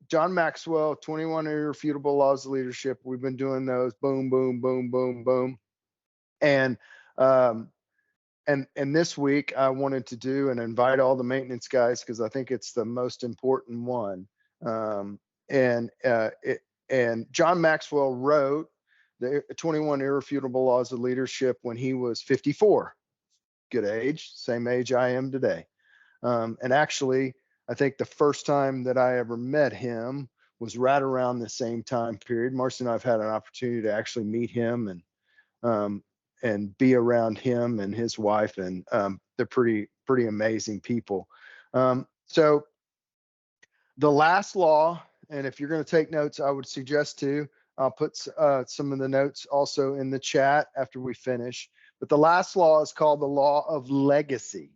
John Maxwell, 21 Irrefutable Laws of Leadership. We've been doing those. Boom, boom, boom, boom, boom. And um, and this week I wanted to do and invite all the maintenance guys because I think it's the most important one. Um, and and John Maxwell wrote the 21 Irrefutable Laws of Leadership when he was 54. Good age, same age I am today. And actually, I think the first time that I ever met him was right around the same time period. Marcy and I have had an opportunity to actually meet him and be around him and his wife, and they're pretty amazing people. So the last law, and if you're going to take notes, I would suggest to. I'll put some of the notes also in the chat after we finish. But the last law is called the law of legacy.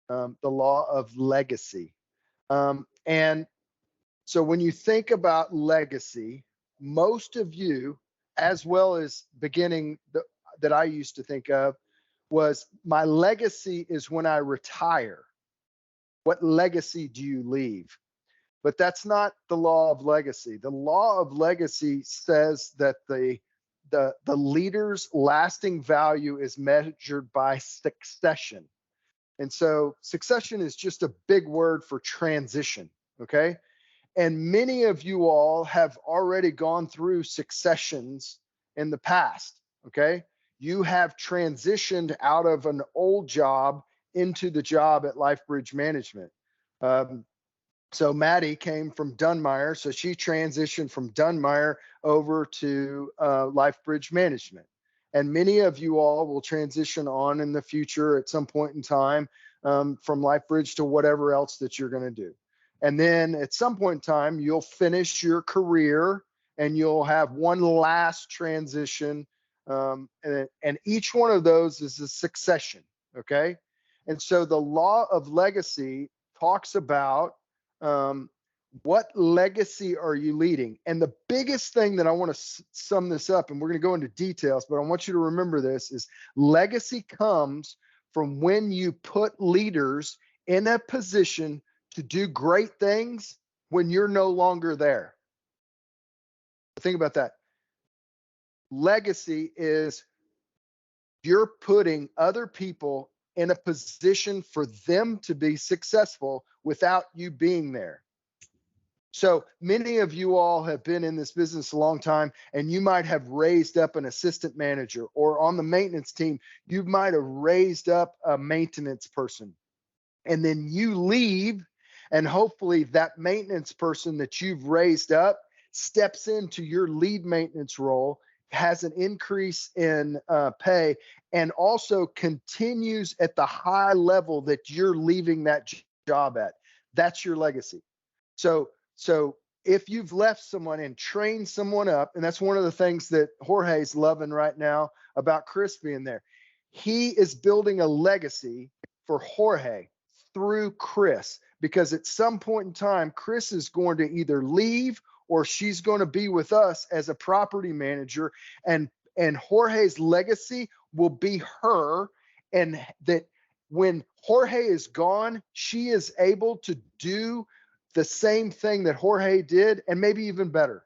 The law of legacy. And so when you think about legacy, most of you, as well as that I used to think of, was my legacy is when I retire. What legacy do you leave? But that's not the law of legacy. The law of legacy says that the leader's lasting value is measured by succession. And so succession is just a big word for transition, okay? And many of you all have already gone through successions in the past, okay? You have transitioned out of an old job into the job at LifeBridge Management. So Maddie came from Dunmire, so she transitioned from Dunmire over to LifeBridge Management. And many of you all will transition on in the future at some point in time from LifeBridge to whatever else that you're going to do. And then at some point in time, you'll finish your career and you'll have one last transition. And each one of those is a succession, okay? And so the law of legacy talks about what legacy are you leading? And the biggest thing that I want to sum this up, and we're going to go into details, but I want you to remember this, is legacy comes from when you put leaders in a position to do great things when you're no longer there. Think about that. Legacy is you're putting other people in a position for them to be successful without you being there. So many of you all have been in this business a long time, and you might have raised up an assistant manager, or on the maintenance team, you might have raised up a maintenance person. And then you leave, and hopefully that maintenance person that you've raised up steps into your lead maintenance role, has an increase in pay, and also continues at the high level that you're leaving that job at. That's your legacy. So if you've left someone and trained someone up, and that's one of the things that Jorge's loving right now about Chris being there. He is building a legacy for Jorge through Chris, because at some point in time, Chris is going to either leave or she's going to be with us as a property manager, and Jorge's legacy will be her, and that when Jorge is gone, she is able to do the same thing that Jorge did, and maybe even better,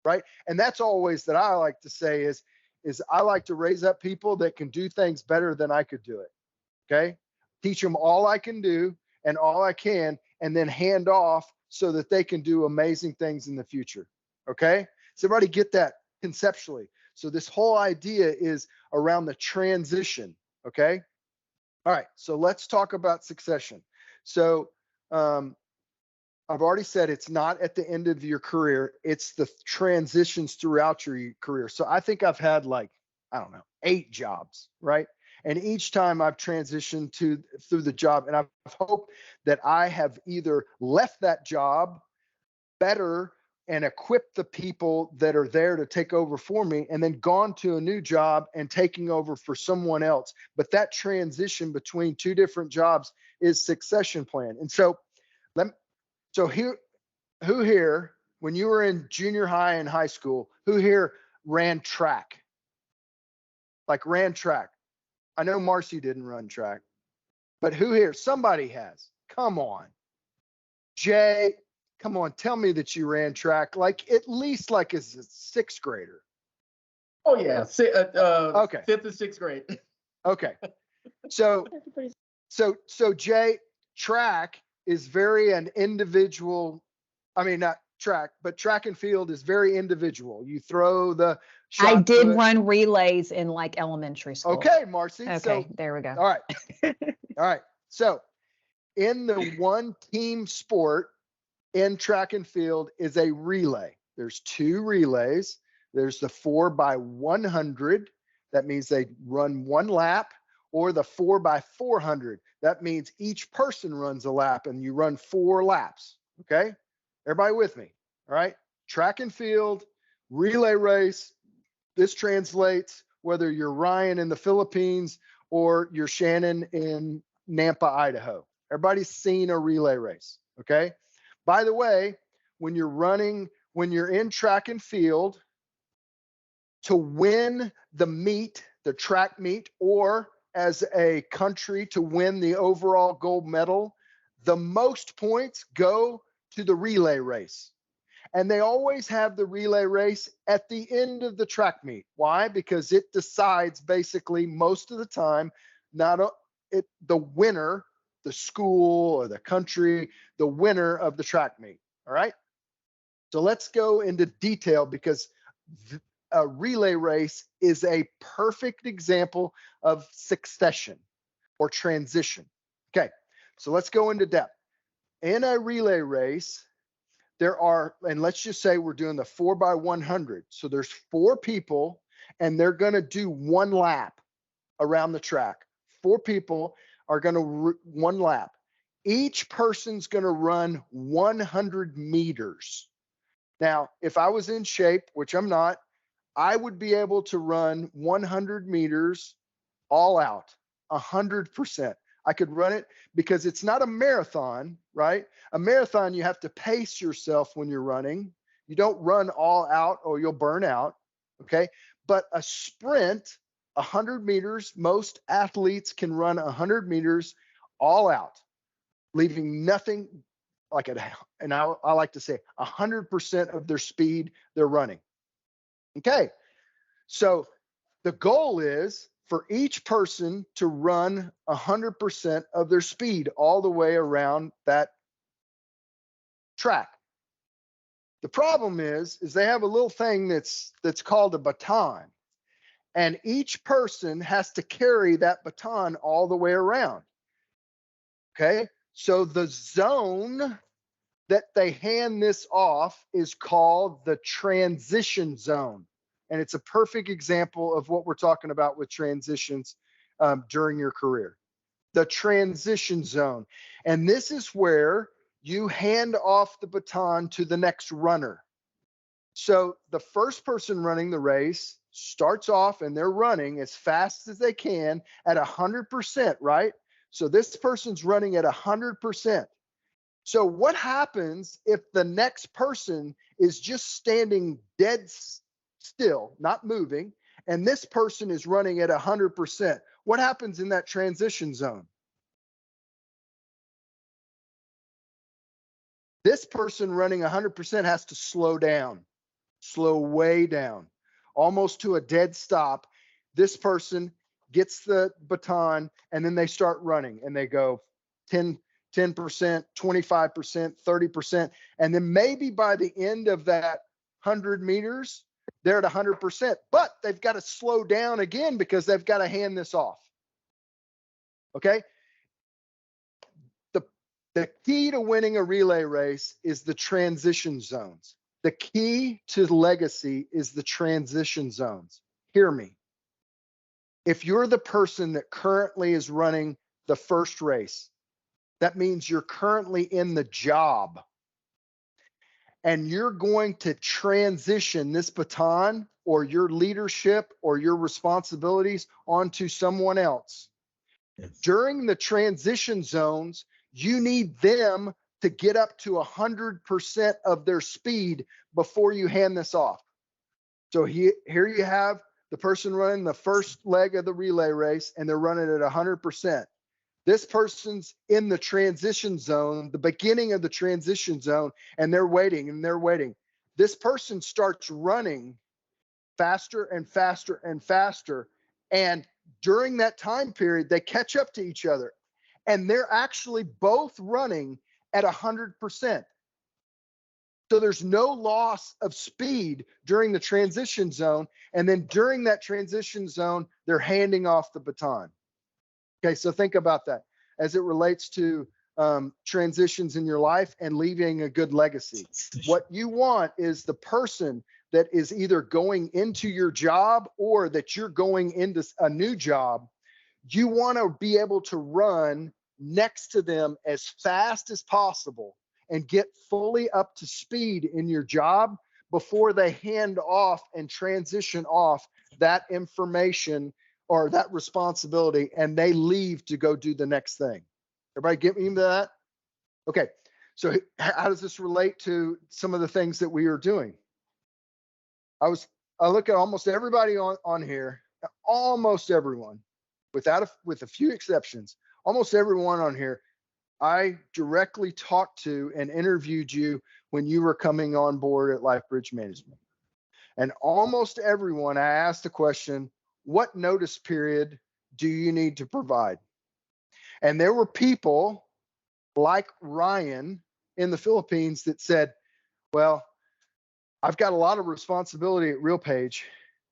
right? And that's always that I like to say is I like to raise up people that can do things better than I could do it, okay? Teach them all I can do and all I can, and then hand off so that they can do amazing things in the future, okay? So everybody get that conceptually. So this whole idea is around the transition, okay? All right, so let's talk about succession. So I've already said it's not at the end of your career, it's the transitions throughout your career. So I think I've had like, I don't know, 8 jobs, right? And each time I've transitioned through the job, and I've hoped that I have either left that job better and equipped the people that are there to take over for me, and then gone to a new job and taking over for someone else. But that transition between 2 different jobs is succession plan. And so who here, when you were in junior high and high school, who here ran track? Like ran track? I know Marcy didn't run track, but who here? Somebody has. Come on. Jay, come on, tell me that you ran track like at least like as a sixth grader. Oh yeah, Okay. 5th and 6th grade. Okay. So Jay, track is very an individual. I mean, not track, but track and field is very individual. You throw the shot I did put. run relays in like elementary school. Okay, Marcy. Okay, So there we go. all right. All right. So in the one team sport in track and field is a relay. There's 2 relays. There's the 4x100. That means they run 1 lap, or the 4x400. That means each person runs a lap and you run 4 laps. Okay. Everybody with me? All right. Track and field, relay race. This translates whether you're Ryan in the Philippines or you're Shannon in Nampa, Idaho. Everybody's seen a relay race. Okay. By the way, when you're in track and field, to win the meet, the track meet, or as a country to win the overall gold medal, the most points go to the relay race. And they always have the relay race at the end of the track meet. Why? Because it decides basically most of the time, the winner, the school or the country, the winner of the track meet. All right. So let's go into detail, because a relay race is a perfect example of succession or transition. Okay. So let's go into depth. In a relay race, there are, and let's just say we're doing the 4x100. So there's 4 people and they're going to do 1 lap around the track. 4 people are going to 1 lap. Each person's going to run 100 meters. Now, if I was in shape, which I'm not, I would be able to run 100 meters all out, 100%. I could run it because it's not a marathon, right? A marathon, you have to pace yourself when you're running. You don't run all out or you'll burn out, okay? But a sprint, 100 meters, most athletes can run 100 meters all out, leaving nothing like it. And I like to say 100% of their speed they're running. Okay, so the goal is for each person to run 100% of their speed all the way around that track. The problem is they have a little thing that's called a baton, and each person has to carry that baton all the way around. Okay, so the zone that they hand this off is called the transition zone. And it's a perfect example of what we're talking about with transitions during your career. The transition zone. And this is where you hand off the baton to the next runner. So the first person running the race starts off and they're running as fast as they can at 100%, right? So this person's running at 100%. So what happens if the next person is just standing dead still, not moving, and this person is running at 100%? What happens in that transition zone? This person running 100% has to slow down, slow way down, almost to a dead stop. This person gets the baton and then they start running and they go 10%, 25%, 30%. And then maybe by the end of that 100 meters, they're at 100%, but they've got to slow down again because they've got to hand this off. Okay. The key to winning a relay race is the transition zones. The key to legacy is the transition zones. Hear me. If you're the person that currently is running the first race, that means you're currently in the job. And you're going to transition this baton or your leadership or your responsibilities onto someone else. Yes. During the transition zones, you need them to get up to 100% of their speed before you hand this off. So here you have the person running the first leg of the relay race and they're running at 100%. This person's in the transition zone, the beginning of the transition zone, and they're waiting and they're waiting. This person starts running faster and faster and faster. And during that time period, they catch up to each other. And they're actually both running at 100%. So there's no loss of speed during the transition zone. And then during that transition zone, they're handing off the baton. Okay, so think about that as it relates to transitions in your life and leaving a good legacy. What you want is the person that is either going into your job or that you're going into a new job. You want to be able to run next to them as fast as possible and get fully up to speed in your job before they hand off and transition off that information or that responsibility, and they leave to go do the next thing. Everybody get me into that? Okay, so how does this relate to some of the things that we are doing? I look at almost everybody on here, almost everyone, with a few exceptions, almost everyone on here, I directly talked to and interviewed you when you were coming on board at LifeBridge Management. And almost everyone, I asked the question, what notice period do you need to provide? And there were people like Ryan in the Philippines that said, well, I've got a lot of responsibility at RealPage,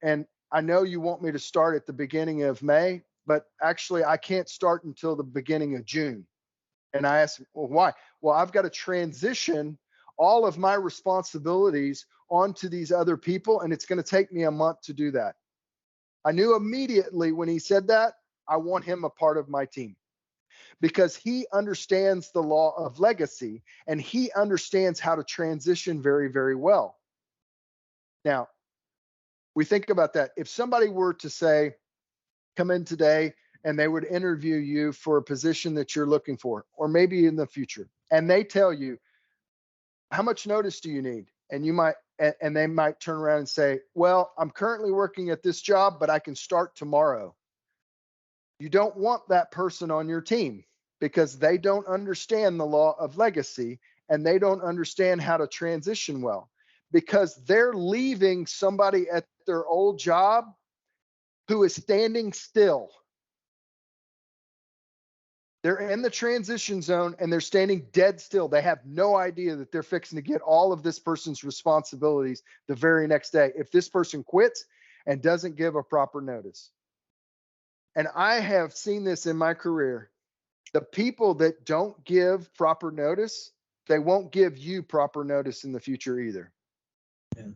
and I know you want me to start at the beginning of May, but actually I can't start until the beginning of June. And I asked, well, why? Well, I've got to transition all of my responsibilities onto these other people, and it's going to take me a month to do that. I knew immediately when he said that, I want him a part of my team because he understands the law of legacy and he understands how to transition very, very well. Now, we think about that. If somebody were to say, come in today and they would interview you for a position that you're looking for, or maybe in the future, and they tell you, how much notice do you need? And you might, and they might turn around and say, well, I'm currently working at this job, but I can start tomorrow. You don't want that person on your team because they don't understand the law of legacy and they don't understand how to transition well because they're leaving somebody at their old job who is standing still. They're in the transition zone and they're standing dead still. They have no idea that they're fixing to get all of this person's responsibilities the very next day if this person quits and doesn't give a proper notice. And I have seen this in my career. The people that don't give proper notice, they won't give you proper notice in the future either. Yeah.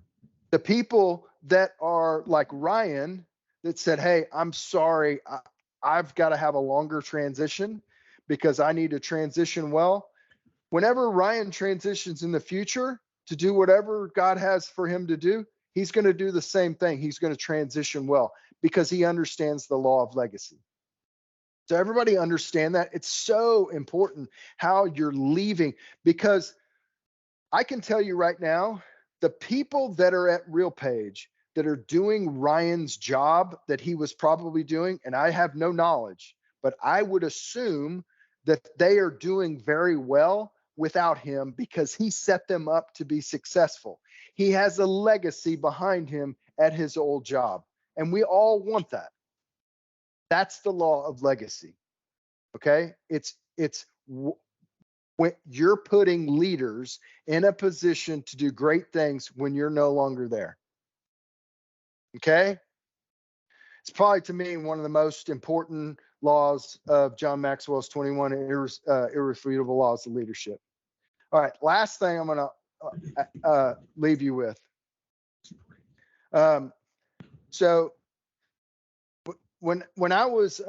The people that are like Ryan that said, hey, I'm sorry, I've got to have a longer transition because I need to transition well. Whenever Ryan transitions in the future to do whatever God has for him to do, he's going to do the same thing. He's going to transition well because he understands the law of legacy. So everybody understand that. It's so important how you're leaving, because I can tell you right now, the people that are at RealPage that are doing Ryan's job that he was probably doing, and I have no knowledge, but I would assume that they are doing very well without him because he set them up to be successful. He has a legacy behind him at his old job, and we all want that. That's the law of legacy. Okay? It's when you're putting leaders in a position to do great things when you're no longer there. Okay? It's probably, to me, one of the most important laws of John Maxwell's 21 irrefutable laws of leadership. All right, last thing I'm going to leave you with. So when I was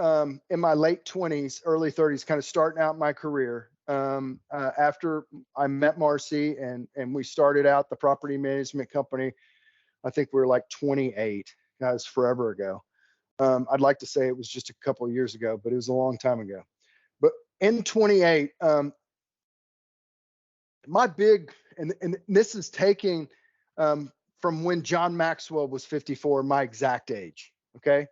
in my late 20s, early 30s, kind of starting out my career, after I met Marcy and we started out the property management company, I think we were like 28. That was forever ago. I'd like to say it was just a couple of years ago, but it was a long time ago. But in 28, my big, and this is taking from when John Maxwell was 54, my exact age, okay?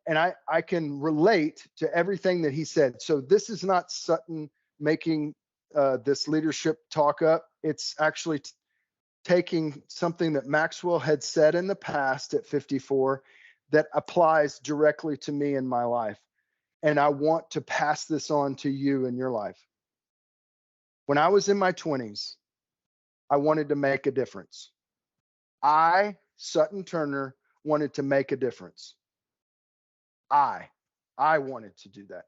And I can relate to everything that he said. So this is not Sutton making this leadership talk up. It's actually taking something that Maxwell had said in the past at 54 that applies directly to me in my life. And I want to pass this on to you in your life. When I was in my 20s, I wanted to make a difference. I, Sutton Turner, wanted to make a difference. I wanted to do that.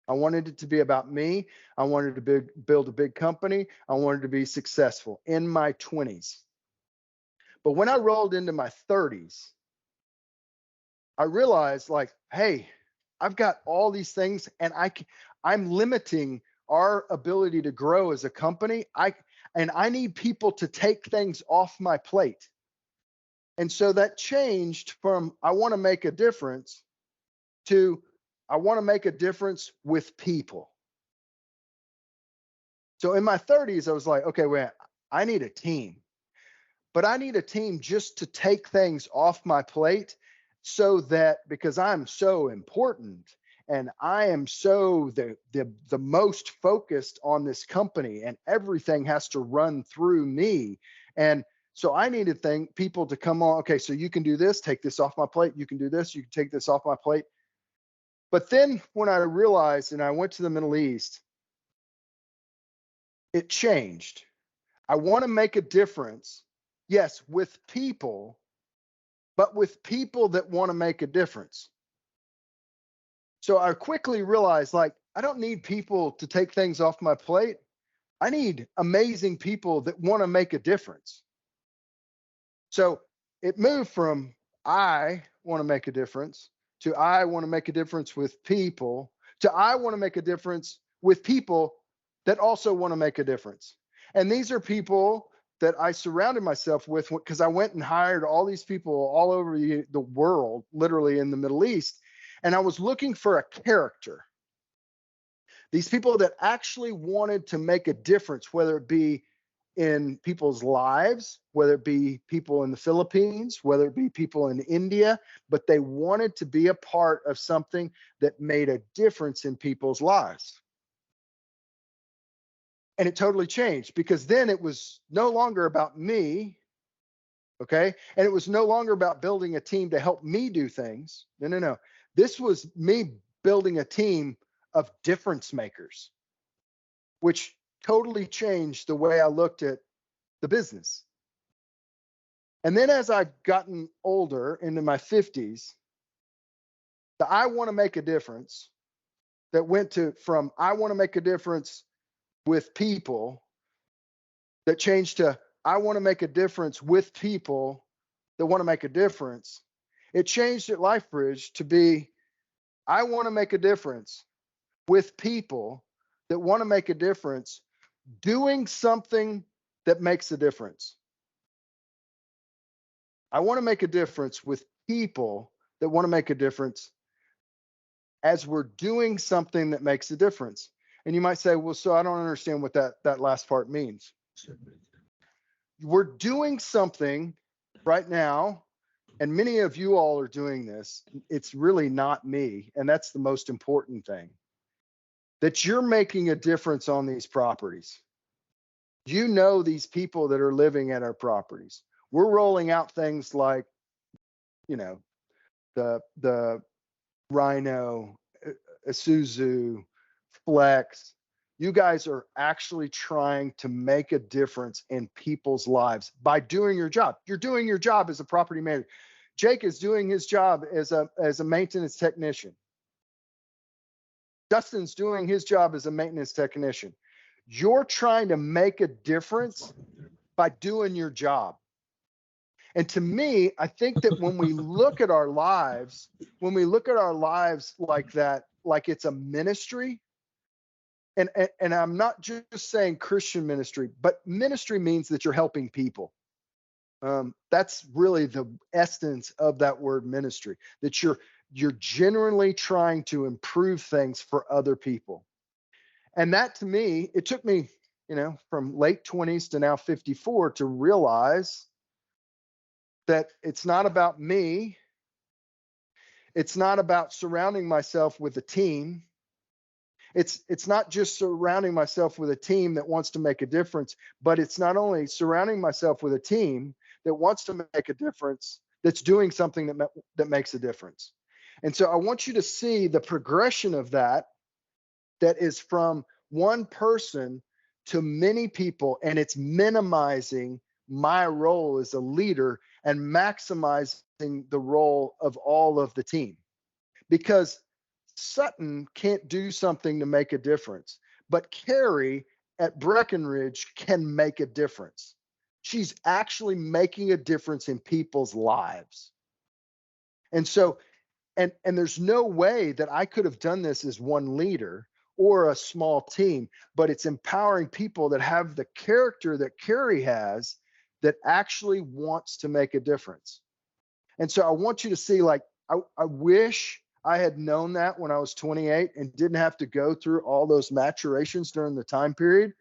I wanted it to be about me. I wanted to build a big company. I wanted to be successful in my 20s. But when I rolled into my 30s, I realized like, hey, I've got all these things and I'm limiting our ability to grow as a company. I need people to take things off my plate. And so that changed from I want to make a difference to I want to make a difference with people. So in my 30s, I was like, okay, wait, I need a team. But I need a team just to take things off my plate so that because I'm so important and I am so the most focused on this company and everything has to run through me. And so I needed people to come on. Okay, so you can do this, take this off my plate. You can do this, you can take this off my plate. But then when I realized and I went to the Middle East, it changed. I want to make a difference, yes, with people, but with people that want to make a difference. So I quickly realized, like, I don't need people to take things off my plate. I need amazing people that want to make a difference. So it moved from I want to make a difference to I want to make a difference with people to I want to make a difference with people that also want to make a difference. And these are people that I surrounded myself with because I went and hired all these people all over the world, literally in the Middle East. And I was looking for a character. These people that actually wanted to make a difference, whether it be in people's lives, whether it be people in the Philippines, whether it be people in India, but they wanted to be a part of something that made a difference in people's lives. And it totally changed because then it was no longer about me, okay? And it was no longer about building a team to help me do things. No. This was me building a team of difference makers, which totally changed the way I looked at the business. And then as I've gotten older into my 50s, I want to make a difference that went from I want to make a difference with people that changed to I want to make a difference with people that want to make a difference. It changed at LifeBridge to be I want to make a difference with people that want to make a difference doing something that makes a difference. I want to make a difference with people that want to make a difference as we're doing something that makes a difference. And you might say, well, so I don't understand what that last part means. We're doing something right now, and many of you all are doing this. It's really not me, and that's the most important thing, that you're making a difference on these properties. You know these people that are living at our properties. We're rolling out things like, the Rhino, Isuzu, Flex. You guys are actually trying to make a difference in people's lives by doing your job. You're doing your job as a property manager. Jake is doing his job as a maintenance technician. Dustin's doing his job as a maintenance technician. You're trying to make a difference by doing your job. And to me, I think that when we look at our lives, like that, like it's a ministry, and I'm not just saying Christian ministry, but ministry means that you're helping people. That's really the essence of that word ministry, that you're genuinely trying to improve things for other people. And that to me, it took me, from late 20s to now 54 to realize that it's not about me. It's not about surrounding myself with a team. It's not just surrounding myself with a team that wants to make a difference, but it's not only surrounding myself with a team that wants to make a difference, that's doing something that makes a difference. And so I want you to see the progression of that is from one person to many people, and it's minimizing my role as a leader and maximizing the role of all of the team. Because Sutton can't do something to make a difference, but Carrie at Breckenridge can make a difference. She's actually making a difference in people's lives. And so, and there's no way that I could have done this as one leader or a small team, but it's empowering people that have the character that Carrie has that actually wants to make a difference. And so I want you to see, like, I wish I had known that when I was 28 and didn't have to go through all those maturations during the time period.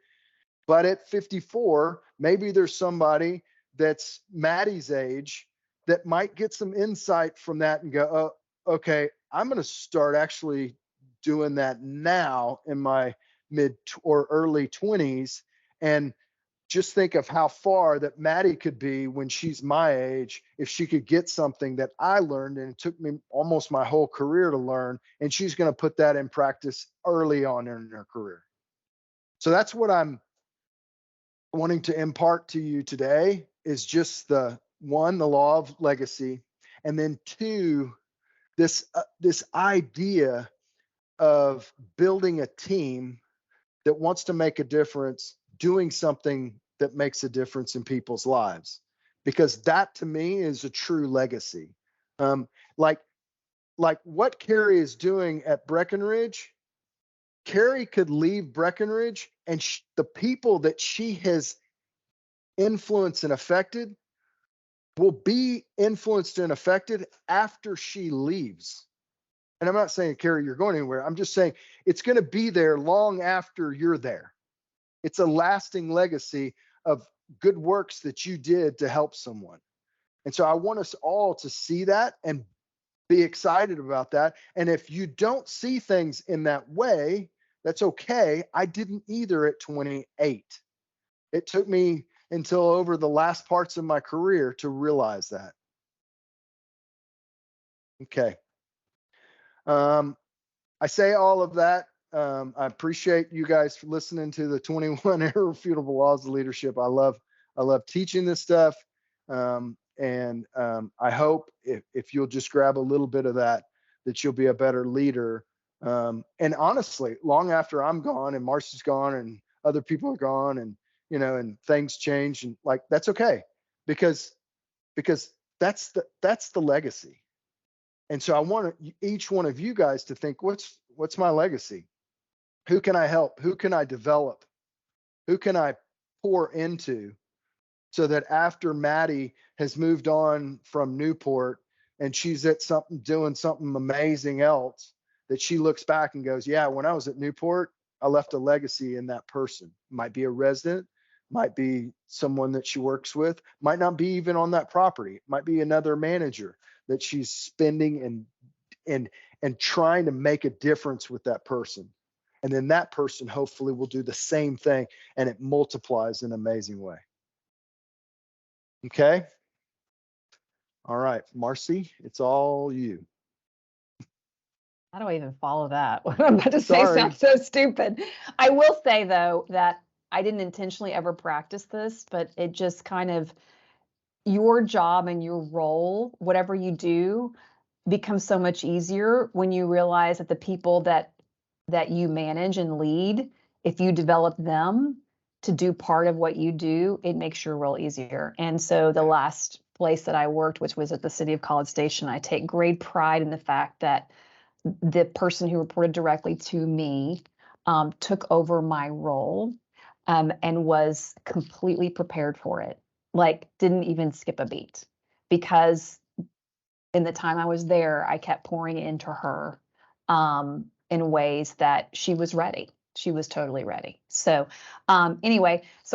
But at 54, maybe there's somebody that's Maddie's age that might get some insight from that and go, oh, okay, I'm going to start actually doing that now in my mid or early 20s. And just think of how far that Maddie could be when she's my age, if she could get something that I learned, and it took me almost my whole career to learn, and she's going to put that in practice early on in her career. So that's what I'm wanting to impart to you today, is just the law of legacy, and then two, this idea of building a team that wants to make a difference, doing something that makes a difference in people's lives, because that to me is a true legacy. Like what Carrie is doing at Breckenridge, Carrie could leave Breckenridge and the people that she has influenced and affected will be influenced and affected after she leaves. And I'm not saying, Carrie, you're going anywhere. I'm just saying it's going to be there long after you're there. It's a lasting legacy of good works that you did to help someone. And so I want us all to see that and be excited about that. And if you don't see things in that way, that's okay. I didn't either at 28. It took me until over the last parts of my career to realize that. Okay. I say all of that. I appreciate you guys for listening to the 21 Irrefutable Laws of Leadership. I love teaching this stuff. And I hope if you'll just grab a little bit of that you'll be a better leader. And honestly, long after I'm gone and Marcy's gone and other people are gone, and and things change, and like, that's okay, because that's the legacy. And so I want each one of you guys to think, what's my legacy? Who can I help? Who can I develop? Who can I pour into, so that after Maddie has moved on from Newport and she's at doing something amazing else, that she looks back and goes, yeah, when I was at Newport, I left a legacy in that person. Might be a resident, might be someone that she works with, might not be even on that property. It might be another manager that she's spending and trying to make a difference with that person. And then that person hopefully will do the same thing, and it multiplies in an amazing way. Okay. All right, Marcy, it's all you. How do I even follow that? What I'm about to say Sorry. sounds so stupid. I will say, though, that I didn't intentionally ever practice this, but it just kind of, your job and your role, whatever you do, becomes so much easier when you realize that the people that you manage and lead, if you develop them to do part of what you do, it makes your role easier. And so the last place that I worked, which was at the City of College Station, I take great pride in the fact that the person who reported directly to me took over my role and was completely prepared for it. Like, didn't even skip a beat, because in the time I was there, I kept pouring into her in ways that she was ready. She was totally ready. So anyway, so